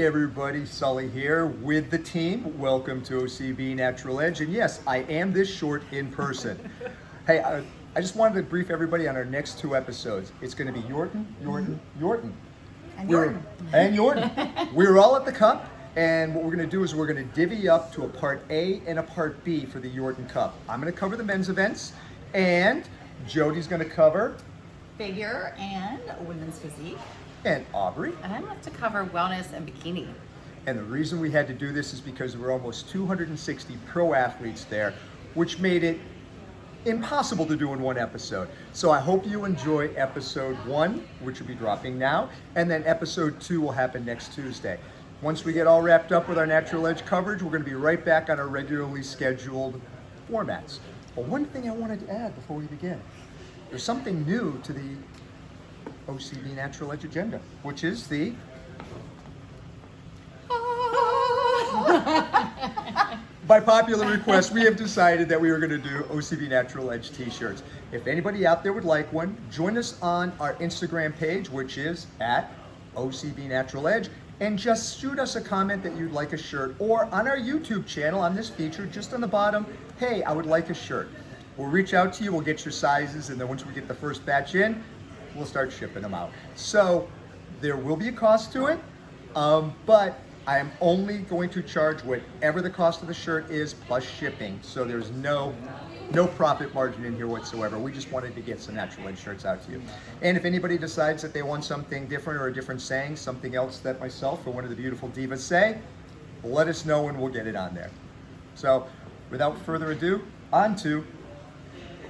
everybody, Sully here with the team. Welcome to OCB Natural Edge. And yes, I am this short in person. Hey, I just wanted to brief everybody on our next two episodes. It's going to be Yorton. And We're- Yorton. And Yorton. We're all at the Cup, and what we're going to do is we're going to divvy up to a Part A and a Part B for the Yorton Cup. I'm going to cover the men's events, and Jody's going to cover, Figure and women's physique. and Aubrey. And I'm up to cover wellness and bikini. And the reason we had to do this is because there were almost 260 pro athletes there, which made it impossible to do in one episode. So I hope you enjoy episode 1, which will be dropping now, and then episode 2 will happen next Tuesday. Once we get all wrapped up with our Natural Edge coverage, we're going to be right back on our regularly scheduled formats. But one thing I wanted to add before we begin, there's something new to the OCB Natural Edge agenda, which is the by popular request, we have decided that we are going to do OCB Natural Edge t-shirts. If anybody out there would like one, join us on our Instagram page, which is at OCB Natural Edge, and just shoot us a comment that you'd like a shirt, or on our YouTube channel on this feature, just on the bottom, hey, I would like a shirt. We'll reach out to you, we'll get your sizes, and then once we get the first batch in, we'll start shipping them out. So there will be a cost to it, but I am only going to charge whatever the cost of the shirt is plus shipping. So there's no profit margin in here whatsoever. We just wanted to get some Natural Edge shirts out to you. And if anybody decides that they want something different or a different saying, something else that myself or one of the beautiful divas say, let us know and we'll get it on there. So without further ado, on to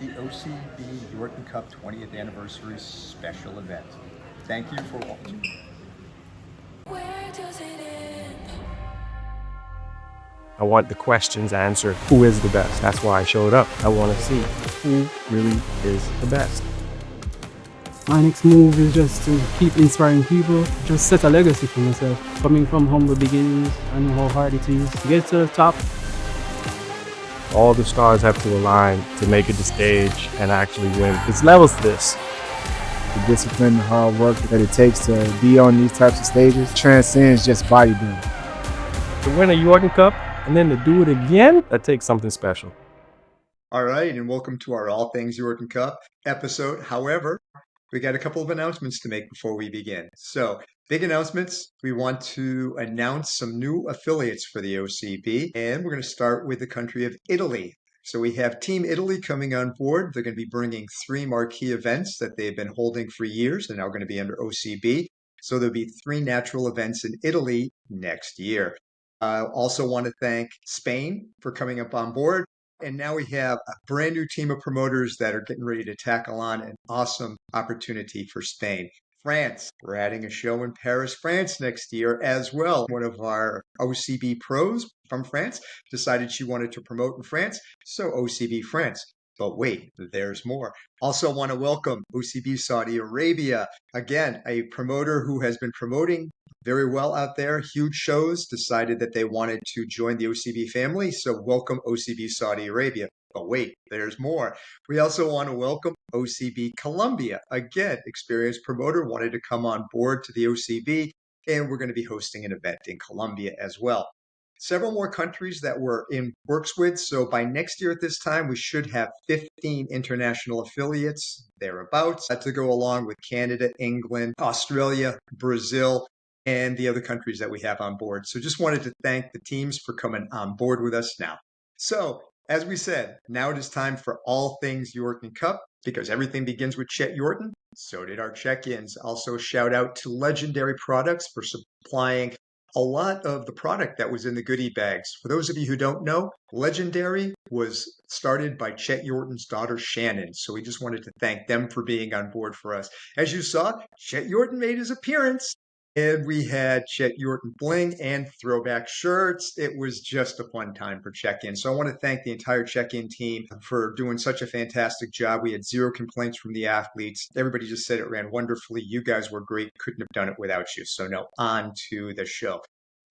the OCB Yorton Cup 20th Anniversary Special Event. Thank you for watching. Where does it end? I want the questions answered. Who is the best? That's why I showed up. I want to see who really is the best. My next move is just to keep inspiring people, just set a legacy for myself. Coming from humble beginnings, I know how hard it is to get to the top. All the stars have to align to make it to stage and actually win. It's levels to this. The discipline, the hard work that it takes to be on these types of stages transcends just bodybuilding. To win a Yorton Cup and then to do it again, that takes something special. All right, and welcome to our All Things Yorton Cup episode. However, we got a couple of announcements to make before we begin. So, big announcements. We want to announce some new affiliates for the OCB, and we're going to start with the country of Italy. So we have Team Italy coming on board. They're going to be bringing 3 marquee events that they've been holding for years and now going to be under OCB. So there'll be 3 natural events in Italy next year. I also want to thank Spain for coming up on board. And now we have a brand new team of promoters that are getting ready to tackle on an awesome opportunity for Spain. France, we're adding a show in Paris, France next year as well. One of our OCB pros from France decided she wanted to promote in France, so OCB France. But wait, there's more. Also want to welcome OCB Saudi Arabia. Again, a promoter who has been promoting very well out there, huge shows, decided that they wanted to join the OCB family, so welcome OCB Saudi Arabia. But wait, there's more. We also want to welcome OCB Colombia. Again, experienced promoter wanted to come on board to the OCB, and we're going to be hosting an event in Colombia as well. Several more countries that we're in works with. So by next year at this time, we should have 15 international affiliates thereabouts to go along with Canada, England, Australia, Brazil, and the other countries that we have on board. So just wanted to thank the teams for coming on board with us now. So as we said, now it is time for all things Yorton Cup, because everything begins with Chet Yorton. So did our check-ins. Also shout out to Legendary Products for supplying a lot of the product that was in the goodie bags. For those of you who don't know, Legendary was started by Chet Yorton's daughter, Shannon. So we just wanted to thank them for being on board for us. As you saw, Chet Yorton made his appearance. And we had Chet Yorton bling and throwback shirts. It was just a fun time for check-in. So I want to thank the entire check-in team for doing such a fantastic job. We had 0 complaints from the athletes. Everybody just said it ran wonderfully. You guys were great. Couldn't have done it without you. So no, on to the show.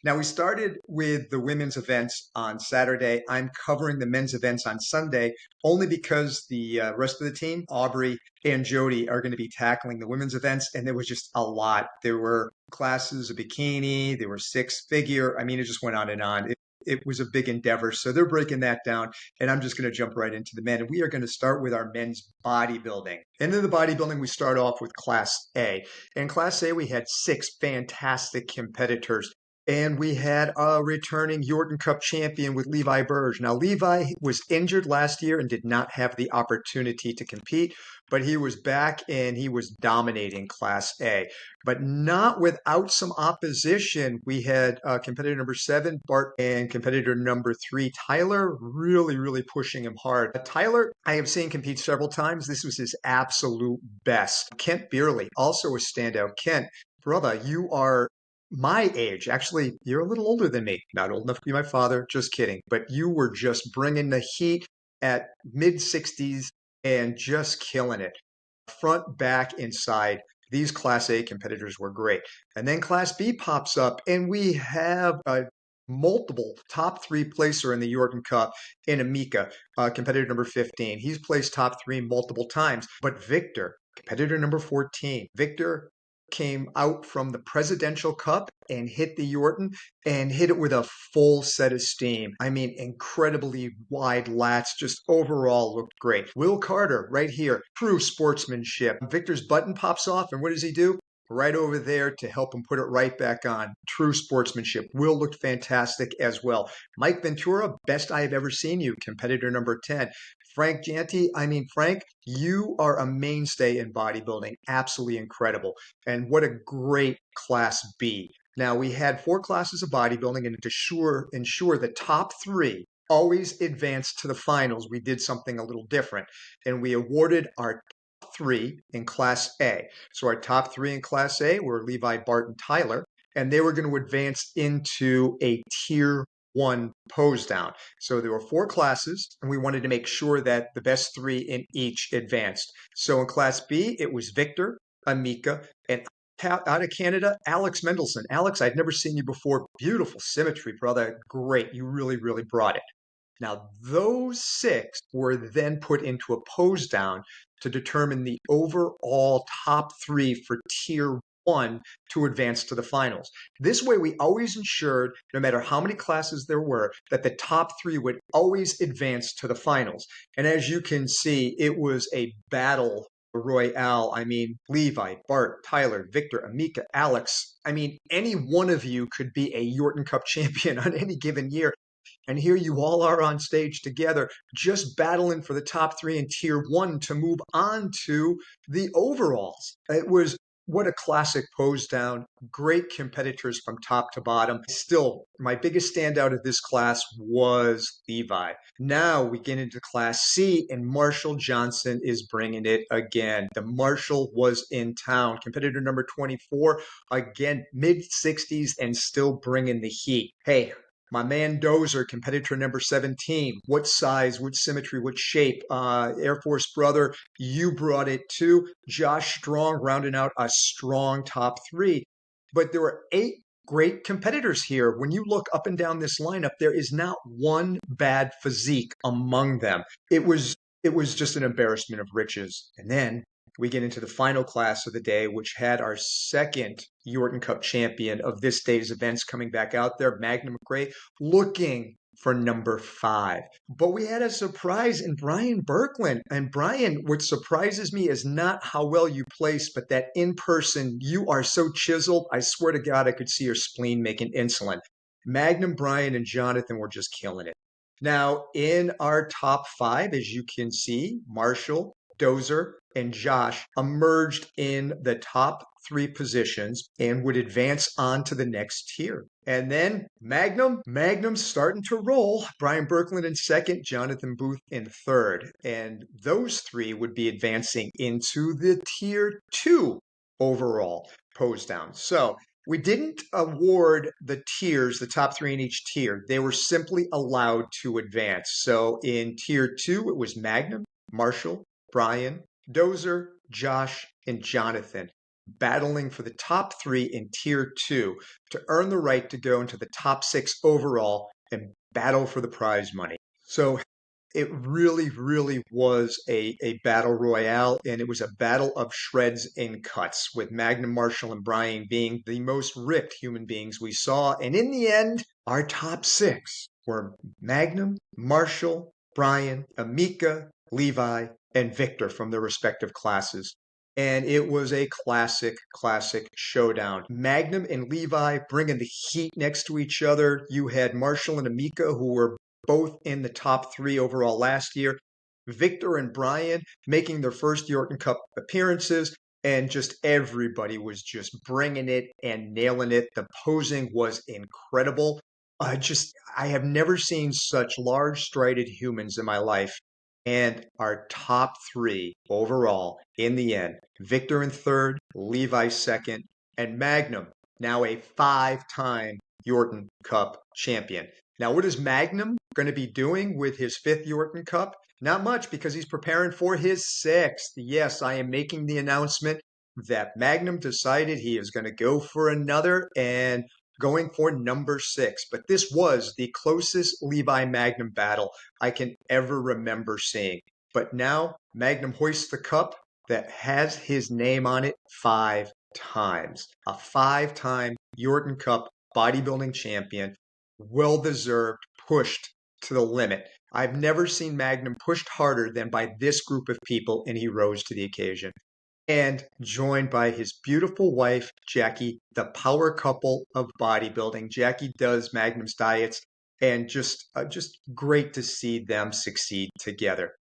Now, we started with the women's events on Saturday. I'm covering the men's events on Sunday only because the rest of the team, Aubrey and Jody, are going to be tackling the women's events. And there was just a lot. There were classes of bikini, there were six figure. I mean, it just went on and on. It was a big endeavor. So they're breaking that down. And I'm just going to jump right into the men. And we are going to start with our men's bodybuilding. And in the bodybuilding, we start off with Class A. In Class A, we had six fantastic competitors. And we had a returning Yorton Cup champion with Levi Burge. Now, Levi was injured last year and did not have the opportunity to compete, but he was back and he was dominating Class A. But not without some opposition. We had competitor number 7, Bart, and competitor number 3, Tyler, really pushing him hard. Tyler, I have seen compete several times. This was his absolute best. Kent Beerley, also a standout. Kent, brother, you are my age. Actually, you're a little older than me. Not old enough to be my father. Just kidding. But you were just bringing the heat at mid 60s and just killing it. Front, back, inside. These Class A competitors were great. And then Class B pops up, and we have a multiple top 3 placer in the Yorton Cup in Amika, competitor number 15. He's placed top 3 multiple times. But Victor, competitor number 14, Victor came out from the Presidential Cup and hit the Yorton and hit it with a full set of steam. I mean, incredibly wide lats, just overall looked great. Will Carter right here, true sportsmanship. Victor's button pops off, and what does he do? Right over there to help him put it right back on. True sportsmanship. Will looked fantastic as well. Mike Ventura, best I have ever seen you, competitor number 10. Frank Janty, Frank, you are a mainstay in bodybuilding. Absolutely incredible. And what a great Class B. Now, we had 4 classes of bodybuilding, and to ensure the top 3 always advanced to the finals, we did something a little different. And we awarded our 3 in Class A. So our top 3 in Class A were Levi, Bart, and Tyler, and they were going to advance into a Tier 1 pose down. So there were 4 classes, and we wanted to make sure that the best 3 in each advanced. So in Class B, it was Victor, Amika, and out of Canada, Alex Mendelson. Alex, I'd never seen you before. Beautiful symmetry, brother. Great. You really brought it. Now, those 6 were then put into a pose down to determine the overall top 3 for Tier 1 to advance to the finals. This way, we always ensured, no matter how many classes there were, that the top 3 would always advance to the finals. And as you can see, it was a battle royale. Levi, Bart, Tyler, Victor, Amika, Alex. Any one of you could be a Yorton Cup champion on any given year. And here you all are on stage together, just battling for the top 3 in Tier 1 to move on to the overalls. It was what a classic pose down. Great competitors from top to bottom. Still, my biggest standout of this class was Levi. Now we get into Class C, and Marshall Johnson is bringing it again. The Marshall was in town. Competitor number 24, again, mid 60s and still bringing the heat. Hey, my man Dozer, competitor number 17. What size, what symmetry, what shape? Air Force brother, you brought it too. Josh Strong rounding out a strong top 3. But there were 8 great competitors here. When you look up and down this lineup, there is not one bad physique among them. It was just an embarrassment of riches. And then we get into the final class of the day, which had our second Yorton Cup champion of this day's events coming back out there, Magnum McRae, looking for number 5. But we had a surprise in Brian Birkland. And Brian, what surprises me is not how well you placed, but that in person, you are so chiseled. I swear to God, I could see your spleen making insulin. Magnum, Brian, and Jonathan were just killing it. Now, in our top 5, as you can see, Marshall, Dozer, and Josh emerged in the top 3 positions and would advance on to the next tier. And then Magnum's starting to roll. Brian Birkland in 2nd, Jonathan Booth in 3rd. And those 3 would be advancing into the Tier 2 overall pose down. So we didn't award the tiers, the top 3 in each tier. They were simply allowed to advance. So in Tier 2, it was Magnum, Marshall, Brian, Dozer, Josh, and Jonathan. battling for the top three in Tier 2 to earn the right to go into the top six overall and battle for the prize money. So it really, really was a battle royale, and it was a battle of shreds and cuts, with Magnum, Marshall, and Brian being the most ripped human beings we saw. And in the end, our top six were Magnum, Marshall, Brian, Amika, Levi, and Victor from their respective classes. And it was a classic showdown. Magnum and Levi bringing the heat next to each other. You had Marshall and Amika, who were both in the top three overall last year. Victor and Brian making their first Yorton Cup appearances, and just everybody was just bringing it and nailing it. The posing was incredible. I have never seen such large strided humans in my life. And our top three overall in the end, Victor in third, Levi second, and Magnum, now a five-time Yorton Cup champion. Now, what is Magnum going to be doing with his fifth Yorton Cup? Not much, because he's preparing for his sixth. Yes, I am making the announcement that Magnum decided he is going to go for another and going for number six. But this was the closest Levi Magnum battle I can ever remember seeing. But now Magnum hoists the cup that has his name on it five times. A five-time Yorton Cup bodybuilding champion. Well deserved, pushed to the limit. I've never seen Magnum pushed harder than by this group of people, and he rose to the occasion. And joined by his beautiful wife, Jackie, the power couple of bodybuilding. Jackie does Magnum's diets, and just great to see them succeed together.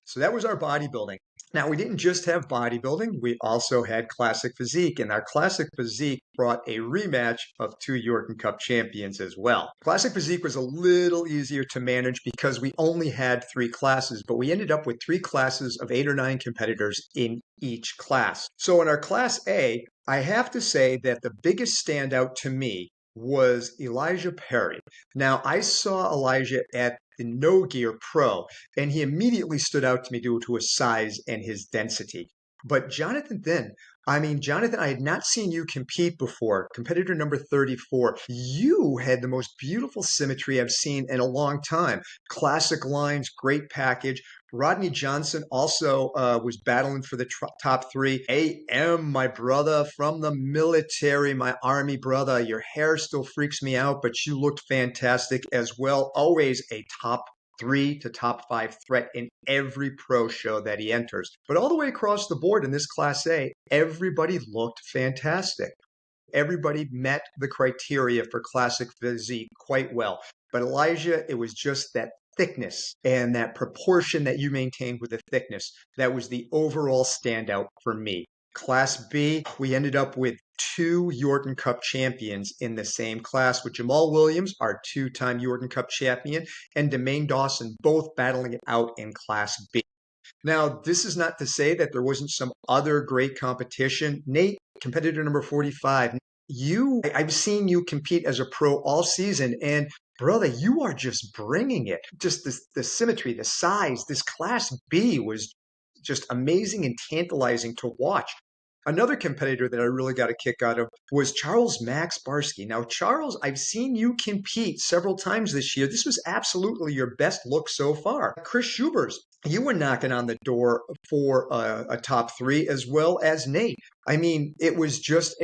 So that was our bodybuilding. Now, we didn't just have bodybuilding, we also had Classic Physique, and our Classic Physique brought a rematch of two Yorton Cup champions as well. Classic Physique was a little easier to manage because we only had three classes, but we ended up with three classes of 8 or 9 competitors in each class. So in our Class A, I have to say that the biggest standout to me was Elijah Perry. Now, I saw Elijah at the No Gear Pro, and he immediately stood out to me due to his size and his density. But Jonathan, Jonathan, I had not seen you compete before. Competitor number 34. You had the most beautiful symmetry I've seen in a long time. Classic lines, great package. Rodney Johnson also was battling for the top three. AM, my brother from the military, my Army brother. Your hair still freaks me out, but you looked fantastic as well. Always a top 3 to top 5 threat in every pro show that he enters. But all the way across the board in this Class A, everybody looked fantastic. Everybody met the criteria for Classic Physique quite well. But Elijah, it was just that thickness and that proportion that you maintained with the thickness that was the overall standout for me. Class B, we ended up with two Yorton Cup champions in the same class, with Jamal Williams, our two-time Yorton Cup champion, and Demaine Dawson, both battling it out in Class B. Now, this is not to say that there wasn't some other great competition. Nate, competitor number 45, I've seen you compete as a pro all season, and brother, you are just bringing it. Just the symmetry, the size. This Class B was just amazing and tantalizing to watch. Another competitor that I really got a kick out of was Charles Max Barsky. Now, Charles, I've seen you compete several times this year. This was absolutely your best look so far. Chris Schubers, you were knocking on the door for a top 3, as well as Nate. I mean, it was just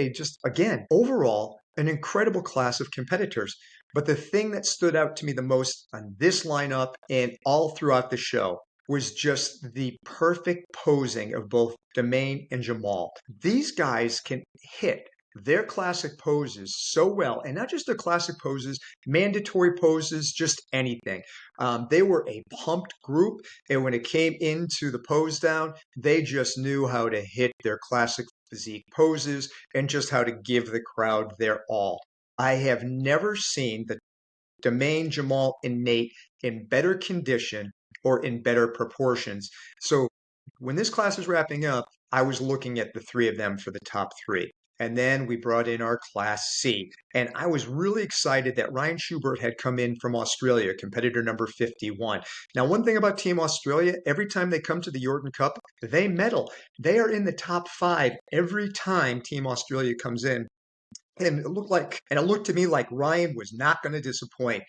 again, overall, an incredible class of competitors. But the thing that stood out to me the most on this lineup and all throughout the show was just the perfect posing of both Demaine and Jamal. These guys can hit their classic poses so well, and not just their classic poses, mandatory poses, just anything. They were a pumped group, and when it came into the pose down, they just knew how to hit their classic physique poses and just how to give the crowd their all. I have never seen the Demaine, Jamal, and Nate in better condition or in better proportions. So when this class was wrapping up, I was looking at the three of them for the top 3. And then we brought in our Class C. And I was really excited that Ryan Schubert had come in from Australia, competitor number 51. Now, one thing about Team Australia, every time they come to the Yorton Cup, they medal. They are in the top 5 every time Team Australia comes in. And it looked to me like Ryan was not going to disappoint.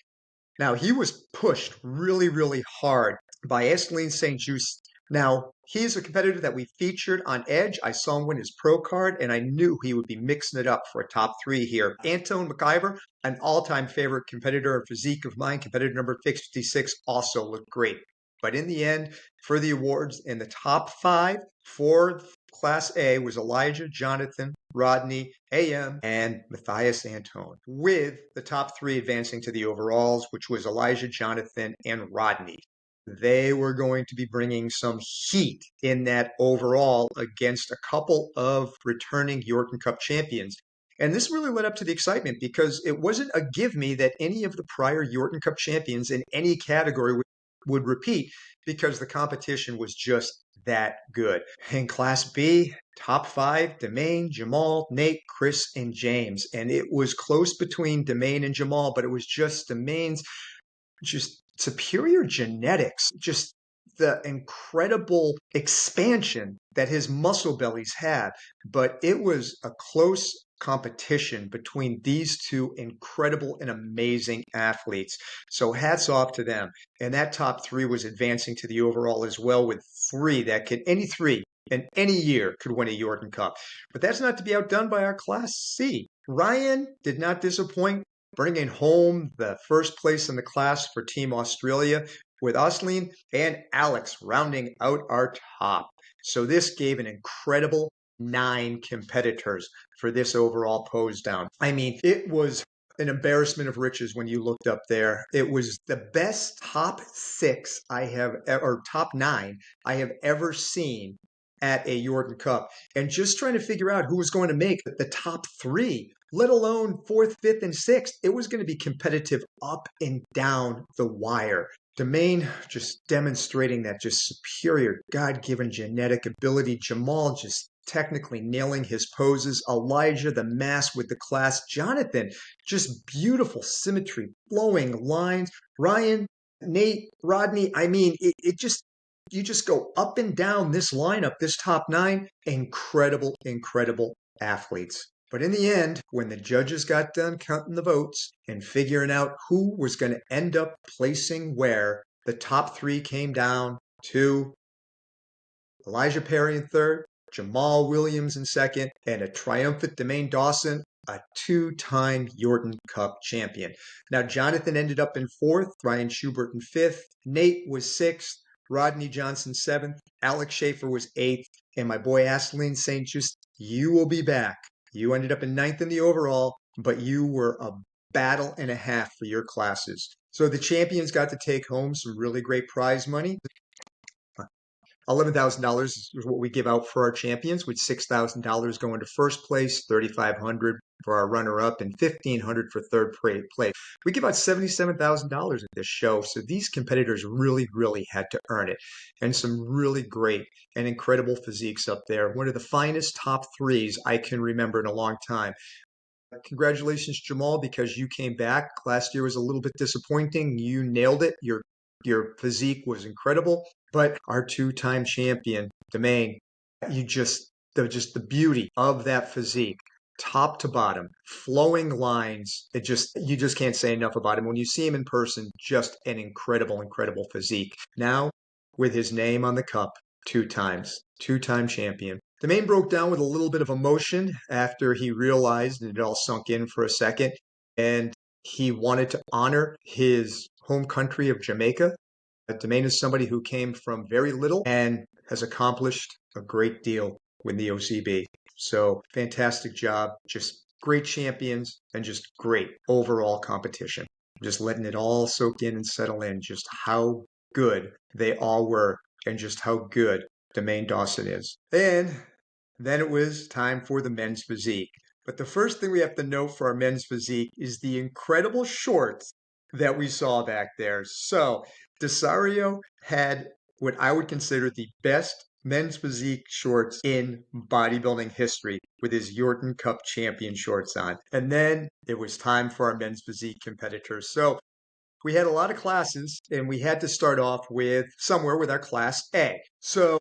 Now, he was pushed really, really hard by Esseline St. Just. Now, he's a competitor that we featured on Edge. I saw him win his pro card, and I knew he would be mixing it up for a top 3 here. Anton McIver, an all-time favorite competitor and physique of mine, competitor number 56, also looked great. But in the end, for the awards, in the top 5 for Class A was Elijah, Jonathan, Rodney, AM, and Matthias Antone, with the top 3 advancing to the overalls, which was Elijah, Jonathan, and Rodney. They were going to be bringing some heat in that overall against a couple of returning Yorton Cup champions. And this really led up to the excitement because it wasn't a give me that any of the prior Yorton Cup champions in any category would repeat because the competition was just that good. In Class B, top 5, Demain, Jamal, Nate, Chris, and James. And it was close between Demain and Jamal, but it was just Demain's just superior genetics, just the incredible expansion that his muscle bellies had. But it was a close competition between these two incredible and amazing athletes. So hats off to them. And that top 3 was advancing to the overall as well, with any 3 in any year could win a Yorton Cup. But that's not to be outdone by our Class C. Ryan did not disappoint, bringing home the first place in the class for Team Australia, with Osleen and Alex rounding out our top. So this gave an incredible 9 competitors for this overall pose down. I mean, it was an embarrassment of riches when you looked up there. It was the best top 6 or top 9 I have ever seen at a Yorton Cup. And just trying to figure out who was going to make the top 3, let alone 4th, 5th, and 6th. It was going to be competitive up and down the wire. Demain just demonstrating that just superior God-given genetic ability. Jamal just technically nailing his poses. Elijah, the mass with the class. Jonathan, just beautiful symmetry, flowing lines. Ryan, Nate, Rodney, I mean, you just go up and down this lineup, this top 9, incredible, incredible athletes. But in the end, when the judges got done counting the votes and figuring out who was going to end up placing where, the top 3 came down to Elijah Perry in 3rd, Jamal Williams in 2nd, and a triumphant Demain Dawson, a 2-time Yorton Cup champion. Now, Jonathan ended up in 4th, Ryan Schubert in 5th, Nate was 6th, Rodney Johnson 7th, Alex Schaefer was 8th, and my boy Asseline St. Just, you will be back. You ended up in 9th in the overall, but you were a battle and a half for your classes. So the champions got to take home some really great prize money. $11,000 is what we give out for our champions, with $6,000 going to first place, $3,500 for our runner-up, and $1,500 for third place. We give out $77,000 at this show, so these competitors really, really had to earn it. And some really great and incredible physiques up there. One of the finest top 3s I can remember in a long time. Congratulations, Jamal, because you came back. Last year was a little bit disappointing. You nailed it. Your physique was incredible. But our 2-time champion, Demain, the beauty of that physique, top to bottom, flowing lines. You just can't say enough about him. When you see him in person, just an incredible, incredible physique. Now, with his name on the cup, 2 times, 2-time champion. Demain broke down with a little bit of emotion after he realized, and it all sunk in for a second, and he wanted to honor his home country of Jamaica. Demain is somebody who came from very little and has accomplished a great deal with the OCB. So fantastic job, just great champions, and just great overall competition. Just letting it all soak in and settle in, just how good they all were and just how good Demain Dawson is. And then it was time for the men's physique. But the first thing we have to note for our men's physique is the incredible shorts that we saw back there. So Desario had what I would consider the best men's physique shorts in bodybuilding history with his Yorton Cup champion shorts on. And then it was time for our men's physique competitors. So we had a lot of classes, and we had to start off with somewhere with our class A. So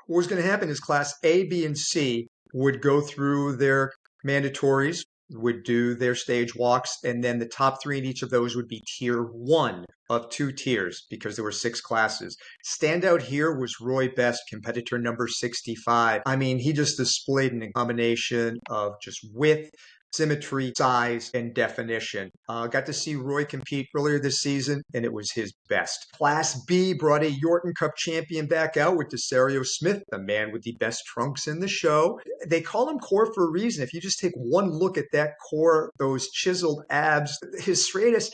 what was going to happen is class A, B, and C would go through their mandatories, would do their stage walks, and then the top three in each of those would be tier one of two tiers because there were six classes. Standout here was Roy Best, competitor number 65. I mean, he just displayed a combination of just width, symmetry, size, and definition. Got to see Roy compete earlier this season, and it was his best. Class B brought a Yorton Cup champion back out with Desario Smith, the man with the best trunks in the show. They call him core for a reason. If you just take one look at that core, those chiseled abs, his striatus,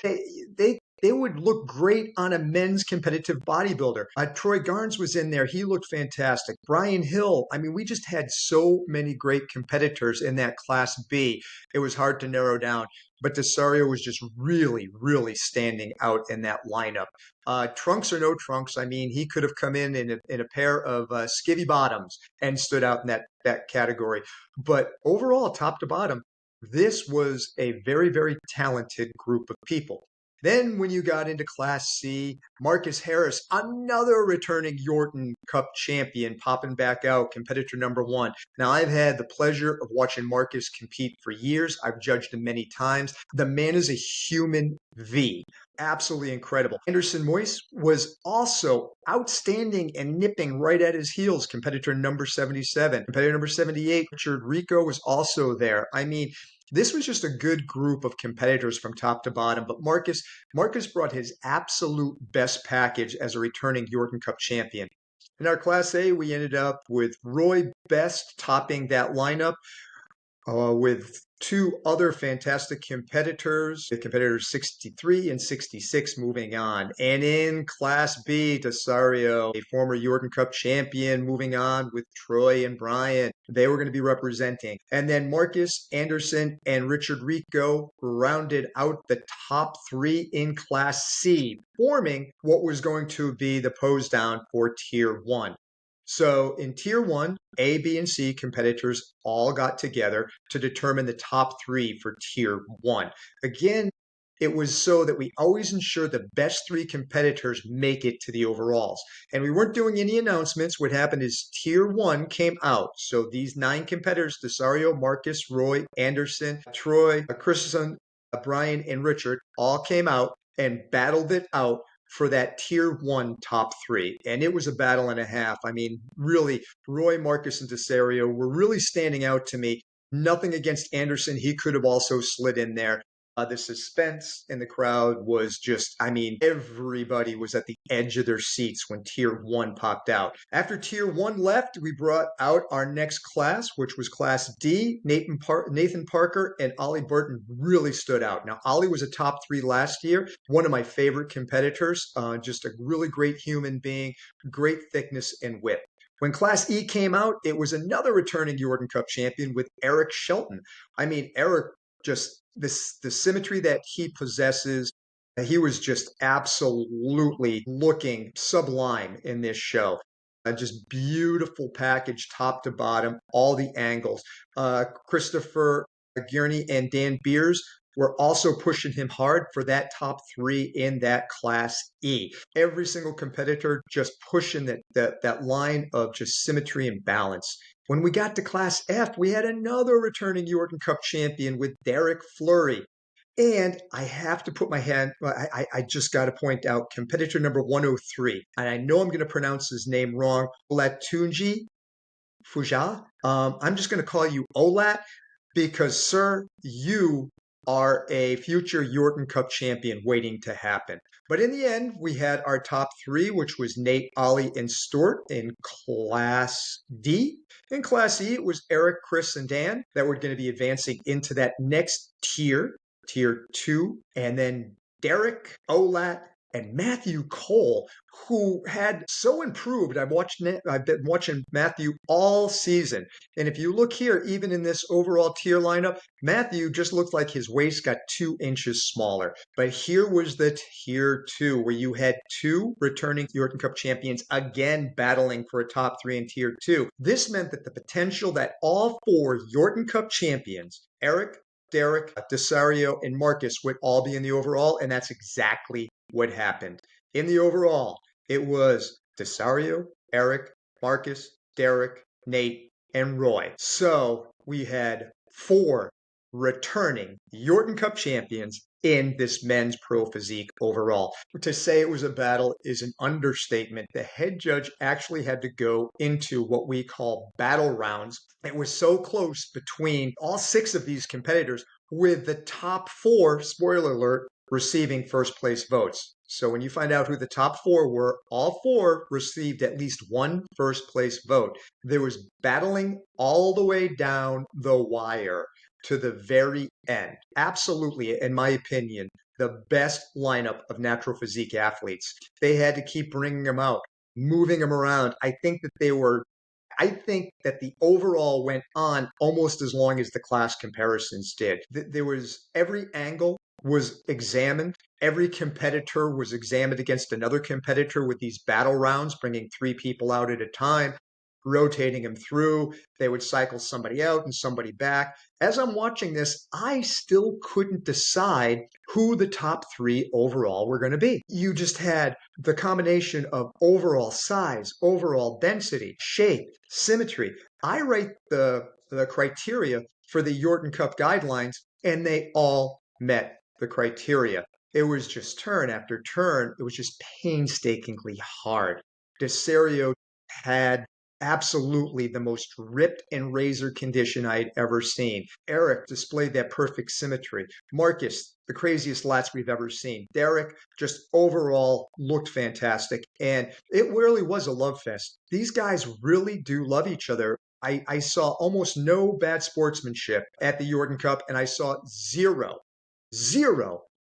they would look great on a men's competitive bodybuilder. Troy Garnes was in there. He looked fantastic. Brian Hill. I mean, we just had so many great competitors in that Class B. It was hard to narrow down. But Desario was just really, really standing out in that lineup. Trunks or no trunks, I mean, he could have come in a pair of skivvy bottoms and stood out in that category. But overall, top to bottom, this was a very, very talented group of people. Then when you got into Class C, Marcus Harris, another returning Yorton Cup champion, popping back out, competitor number one. Now, I've had the pleasure of watching Marcus compete for years. I've judged him many times. The man is a human V. Absolutely incredible. Anderson Moyes was also outstanding and nipping right at his heels, competitor number 77. Competitor number 78, Richard Rico, was also there. I mean, this was just a good group of competitors from top to bottom, but Marcus brought his absolute best package as a returning Yorton Cup champion. In our Class A, we ended up with Roy Best topping that lineup with two other fantastic competitors, the competitors 63 and 66 moving on. And in Class B, Desario, a former Yorton Cup champion, moving on with Troy and Brian. They were going to be representing. And then Marcus Anderson and Richard Rico rounded out the top three in Class C, forming what was going to be the pose down for Tier 1. So in Tier 1, A, B, and C competitors all got together to determine the top three for Tier 1. Again, it was so that we always ensure the best three competitors make it to the overalls. And we weren't doing any announcements. What happened is Tier 1 came out. So these 9 competitors, Desario, Marcus, Roy, Anderson, Troy, Christensen, Brian, and Richard, all came out and battled it out for that Tier 1 top three. And it was a battle and a half. I mean, really, Roy, Marcus, and Desario were really standing out to me. Nothing against Anderson. He could have also slid in there. The suspense in the crowd was just, I mean, everybody was at the edge of their seats when Tier 1 popped out. After Tier 1 left, we brought out our next class, which was Class D. Nathan Parker and Ollie Burton really stood out. Now, Ollie was a top 3 last year, one of my favorite competitors, just a really great human being, great thickness and width. When Class E came out, it was another returning Yorton Cup champion with Eric Shelton. I mean, Eric, just the symmetry that he possesses, he was just absolutely looking sublime in this show. Just beautiful package, top to bottom, all the angles. Christopher Gurney and Dan Beers were also pushing him hard for that top 3 in that Class E. Every single competitor just pushing that line of just symmetry and balance. When we got to Class F, we had another returning Yorton Cup champion with Derek Fleury. And I have to put my hand, I just got to point out competitor number 103. And I know I'm going to pronounce his name wrong, Olatunji Fuja. I'm just going to call you Olat because, sir, you are a future Yorton Cup champion waiting to happen. But in the end, we had our top 3, which was Nate, Ollie, and Stuart in Class D. In Class E, it was Eric, Chris, and Dan that were going to be advancing into that next tier, Tier 2. And then Derek, Olat, and Matthew Cole, who had so improved. I've been watching Matthew all season. And if you look here, even in this overall tier lineup, Matthew just looked like his waist got 2 inches smaller. But here was the tier two, where you had two returning Yorton Cup champions again battling for a top three in tier two. This meant that the potential that all four Yorton Cup champions, Eric, Derek, Desario, and Marcus, would all be in the overall, and that's exactly what happened. In the overall, it was Desario, Eric, Marcus, Derek, Nate, and Roy. So we had four returning Yorton Cup champions in this men's pro physique overall. To say it was a battle is an understatement. The head judge actually had to go into what we call battle rounds. It was so close between all six of these competitors, with the top four, spoiler alert, receiving first place votes. So when you find out who the top four were, all four received at least one first place vote. There was battling all the way down the wire to the very end. Absolutely, in my opinion, the best lineup of natural physique athletes. They had to keep bringing them out, moving them around. I think that the overall went on almost as long as the class comparisons did. There was every angle was examined. Every competitor was examined against another competitor with these battle rounds, bringing three people out at a time, rotating them through. They would cycle somebody out and somebody back. As I'm watching this, I still couldn't decide who the top three overall were going to be. You just had the combination of overall size, overall density, shape, symmetry. I write the criteria for the Yorton Cup guidelines, and they all met the criteria. It was just turn after turn. It was just painstakingly hard. Desario had absolutely the most ripped and razor condition I had ever seen. Eric displayed that perfect symmetry. Marcus, the craziest lats we've ever seen. Derek just overall looked fantastic. And it really was a love fest. These guys really do love each other. I saw almost no bad sportsmanship at the Yorton Cup, and I saw zero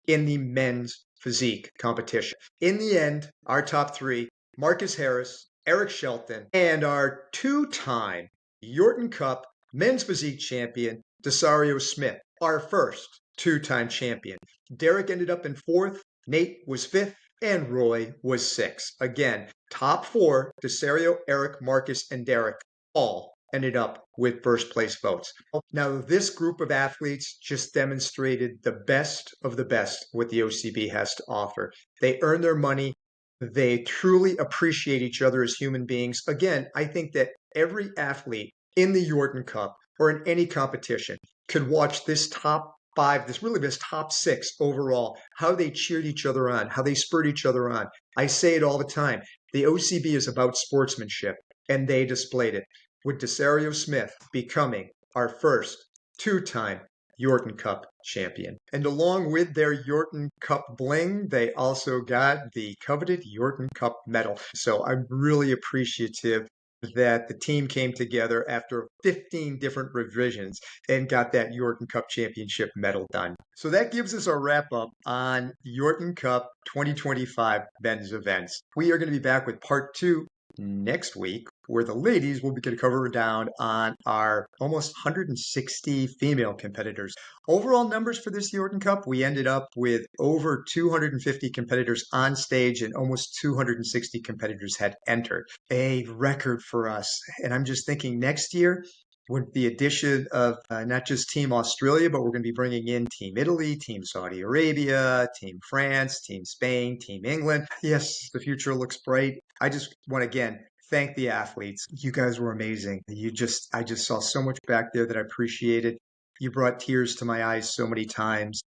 in the men's physique competition. In the end, our top three, Marcus Harris, Eric Shelton, and our two-time Yorton Cup men's physique champion, Desario Smith, our first two-time champion. Derek ended up in fourth, Nate was fifth, and Roy was sixth. Again, top four, Desario, Eric, Marcus, and Derek, all ended up with first place votes. Now, this group of athletes just demonstrated the best of the best what the OCB has to offer. They earn their money. They truly appreciate each other as human beings. Again, I think that every athlete in the Yorton Cup or in any competition could watch this top five, this top six overall, how they cheered each other on, how they spurred each other on. I say it all the time. The OCB is about sportsmanship, and they displayed it, with Desario Smith becoming our first two-time Yorton Cup champion. And along with their Yorton Cup bling, they also got the coveted Yorton Cup medal. So I'm really appreciative that the team came together after 15 different revisions and got that Yorton Cup championship medal done. So that gives us our wrap up on Yorton Cup 2025 men's events. We are going to be back with part two next week, where the ladies will be going to cover down on our almost 160 female competitors. Overall numbers for this Yorton Cup, we ended up with over 250 competitors on stage, and almost 260 competitors had entered. A record for us. And I'm just thinking next year, with the addition of not just Team Australia, but we're going to be bringing in Team Italy, Team Saudi Arabia, Team France, Team Spain, Team England. Yes, the future looks bright. I just want to again thank the athletes. You guys were amazing. I just saw so much back there that I appreciated. You brought tears to my eyes so many times.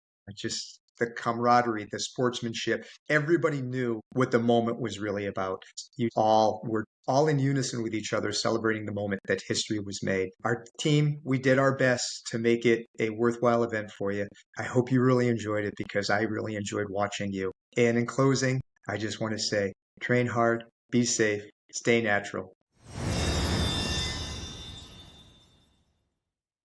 The camaraderie, the sportsmanship. Everybody knew what the moment was really about. You all were all in unison with each other, celebrating the moment that history was made. Our team, we did our best to make it a worthwhile event for you. I hope you really enjoyed it, because I really enjoyed watching you. And in closing, I just want to say, train hard, be safe, stay natural,